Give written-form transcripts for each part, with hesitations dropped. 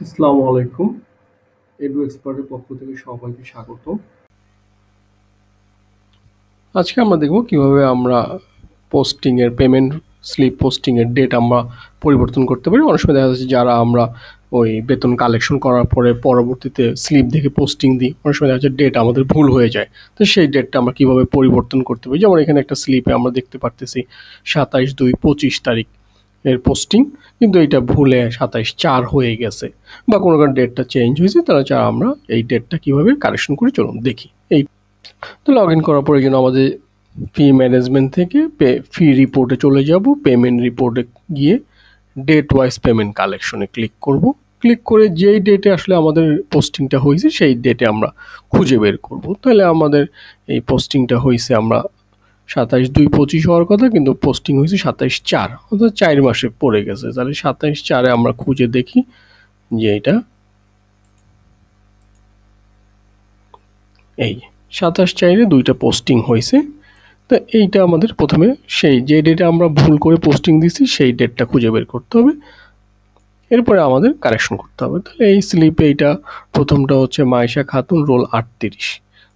আসসালামু আলাইকুম। এডু এক্সপার্টের পক্ষ থেকে সবাইকে স্বাগত। আজকে আমরা দেখব কিভাবে আমরা পোস্টিং এর পেমেন্ট স্লিপ পোস্টিং এর ডেট আমরা পরিবর্তন করতে পারি। অনেক সময় দেখা যাচ্ছে যারা আমরা ওই বেতন কালেকশন করার পরে পরবর্তীতে স্লিপ দেখে পোস্টিং দিই, অনেক সময় দেখা যাচ্ছে ডেট আমাদের ভুল হয়ে যায়। তো সেই ডেটটা আমরা কিভাবে পরিবর্তন করতে পারি, যেমন এখানে একটা স্লিপে আমরা দেখতে পারতেছি 27/2/25 তারিখ এর পোস্টিং, কিন্তু এটা ভুলে 27/4 হয়ে গেছে বা কোনো কারণে ডেটটা চেঞ্জ হয়েছে, তাহলে আমরা এই ডেটটা কিভাবে কারেকশন করি চলুন দেখি। এই তো লগ ইন করার পরে আমাদের ফি ম্যানেজমেন্ট থেকে ফি রিপোর্টে চলে যাব। পেমেন্ট রিপোর্টে গিয়ে ডেট ওয়াইজ পেমেন্ট কালেকশনে ক্লিক করব। ক্লিক করে যেই ডেটে আসলে আমাদের পোস্টিংটা হয়েছে সেই ডেটে আমরা খুঁজে বের করব। তাহলে আমাদের এই পোস্টিংটা হয়েছে আমরা 27/2/25 হওয়ার কথা, কিন্তু পোস্টিং হয়েছে 27/4, অর্থাৎ 4 মাসে পড়ে গেছে। তাহলে 27/4-এ আমরা খুঁজে দেখি যে এটা এই 27/4-এ দুইটা পোস্টিং হয়েছে। তো এইটা আমাদের প্রথমে সেই যে ডেটে আমরা ভুল করে পোস্টিং দিছি সেই ডেটটা খুঁজে বের করতে হবে, এরপরে আমাদের কারেকশন করতে হবে। তাহলে এই স্লিপে এইটা প্রথমটা হচ্ছে মাইশা খাতুন, রোল 38।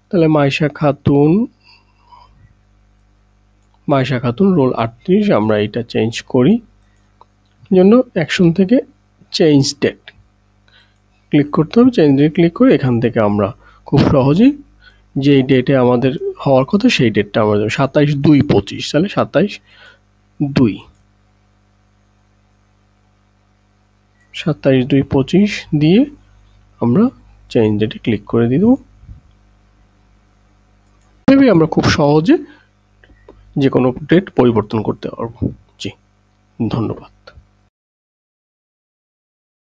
তাহলে মাইশা খাতুন রোল 38 আমরা এটা চেঞ্জ করি। জন্য অ্যাকশন থেকে চেঞ্জ ডেট ক্লিক করতে হবে। চেঞ্জ ডেট ক্লিক করে এখান থেকে আমরা খুব সহজেই যেই ডেটে আমাদের হওয়ার কথা সেই ডেটটা আমাদের 27/2/25, তাহলে 27/2/25 দিয়ে আমরা চেঞ্জ ডেটে ক্লিক করে দিয়ে দেবো। এভাবে আমরা খুব সহজে যে কোনো ডেট পরিবর্তন করতে পারবো। জি, ধন্যবাদ।